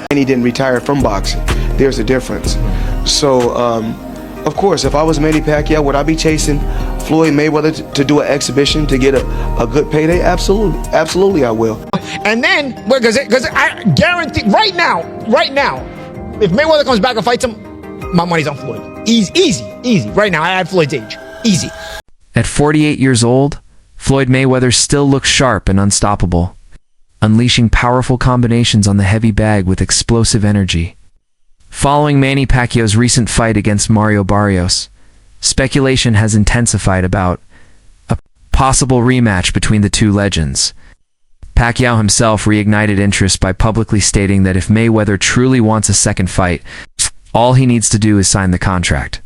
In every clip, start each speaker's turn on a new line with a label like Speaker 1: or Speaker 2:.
Speaker 1: And he didn't retire from boxing. There's a difference. So, of course, if I was Manny Pacquiao, would I be chasing Floyd Mayweather to do an exhibition to get a good payday? Absolutely, absolutely, I will.
Speaker 2: And then, because I guarantee, right now, if Mayweather comes back and fights him, my money's on Floyd. Easy. Right now, I add Floyd's age. Easy.
Speaker 3: At 48 years old, Floyd Mayweather still looks sharp and unstoppable, unleashing powerful combinations on the heavy bag with explosive energy. Following Manny Pacquiao's recent fight against Mario Barrios, speculation has intensified about a possible rematch between the two legends. Pacquiao himself reignited interest by publicly stating that if Mayweather truly wants a second fight, all he needs to do is sign the contract.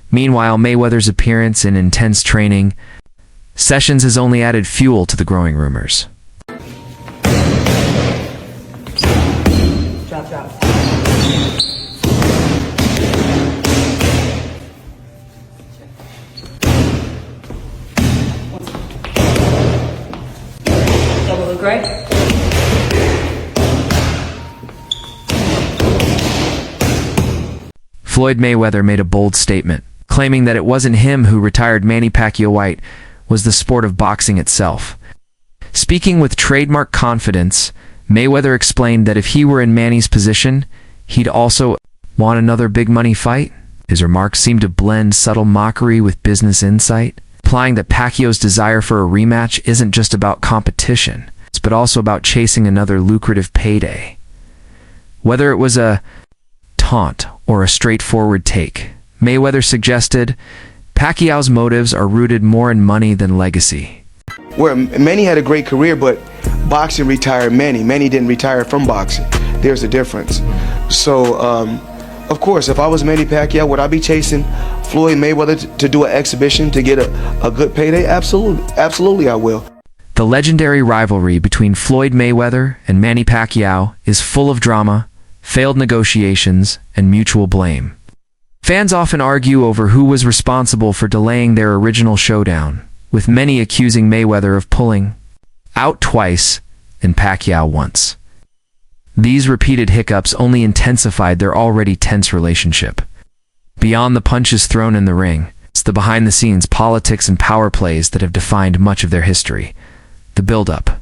Speaker 3: Meanwhile, Mayweather's appearance and intense training sessions has only added fuel to the growing rumors.
Speaker 4: Chop. Double hook right.
Speaker 3: Floyd Mayweather made a bold statement, claiming that it wasn't him who retired Manny Pacquiao. White was the sport of boxing itself. Speaking with trademark confidence, Mayweather explained that if he were in Manny's position, he'd also want another big money fight. His remarks seemed to blend subtle mockery with business insight, implying that Pacquiao's desire for a rematch isn't just about competition, but also about chasing another lucrative payday. Whether it was a taunt or a straightforward take, Mayweather suggested Pacquiao's motives are rooted more in money than legacy.
Speaker 1: Where Manny had a great career, but boxing retired Manny. Manny didn't retire from boxing. There's a difference. So, of course, if I was Manny Pacquiao, would I be chasing Floyd Mayweather to do an exhibition to get a good payday? Absolutely, I will.
Speaker 3: The legendary rivalry between Floyd Mayweather and Manny Pacquiao is full of drama, failed negotiations, and mutual blame. Fans often argue over who was responsible for delaying their original showdown, with many accusing Mayweather of pulling out twice and Pacquiao once. These repeated hiccups only intensified their already tense relationship. Beyond the punches thrown in the ring, it's the behind-the-scenes politics and power plays that have defined much of their history. The build-up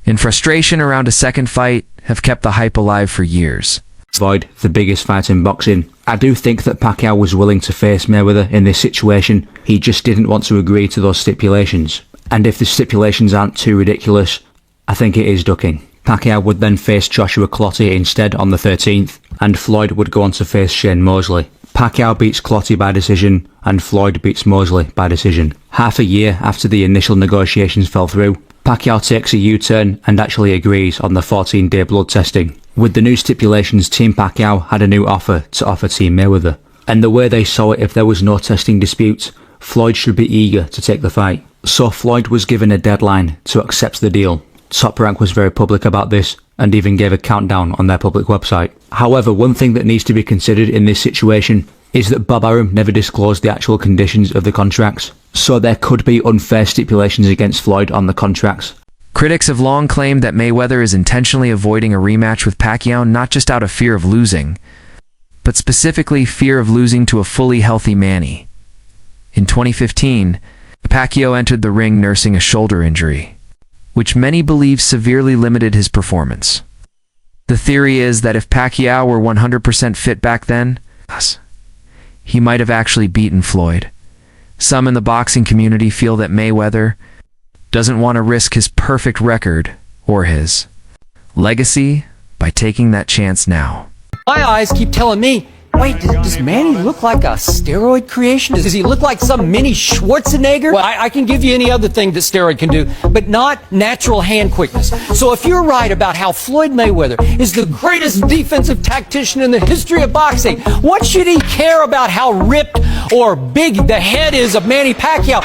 Speaker 3: and frustration around a second fight have kept the hype alive for years.
Speaker 5: Floyd, the biggest fight in boxing. I do think that Pacquiao was willing to face Mayweather in this situation. He just didn't want to agree to those stipulations. And if the stipulations aren't too ridiculous, I think it is ducking. Pacquiao would then face Joshua Clottey instead on the 13th, and Floyd would go on to face Shane Mosley. Pacquiao beats Clottey by decision, and Floyd beats Mosley by decision. Half a year after the initial negotiations fell through, Pacquiao takes a U-turn and actually agrees on the 14-day blood testing. With the new stipulations, Team Pacquiao had a new offer to offer Team Mayweather. And the way they saw it, if there was no testing dispute, Floyd should be eager to take the fight. So Floyd was given a deadline to accept the deal. Top Rank was very public about this and even gave a countdown on their public website. However, one thing that needs to be considered in this situation is that Bob Arum never disclosed the actual conditions of the contracts. So there could be unfair stipulations against Floyd on the contracts.
Speaker 3: Critics have long claimed that Mayweather is intentionally avoiding a rematch with Pacquiao not just out of fear of losing, but specifically fear of losing to a fully healthy Manny. In 2015, Pacquiao entered the ring nursing a shoulder injury, which many believe severely limited his performance. The theory is that if Pacquiao were 100% fit back then, he might have actually beaten Floyd. Some in the boxing community feel that Mayweather doesn't want to risk his perfect record or his legacy by taking that chance now.
Speaker 6: My eyes keep telling me, wait, does Manny look like a steroid creation? Does he look like some mini Schwarzenegger? Well, I can give you any other thing that steroid can do, but not natural hand quickness. So if you're right about how Floyd Mayweather is the greatest defensive tactician in the history of boxing, what should he care about how ripped or big the head is of Manny Pacquiao?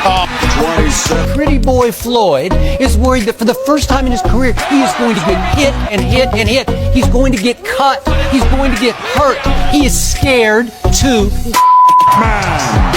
Speaker 6: Pretty boy Floyd is worried that for the first time in his career, he is going to get hit and hit and hit. He's going to get cut. He's going to get hurt. He is scared to
Speaker 7: Man.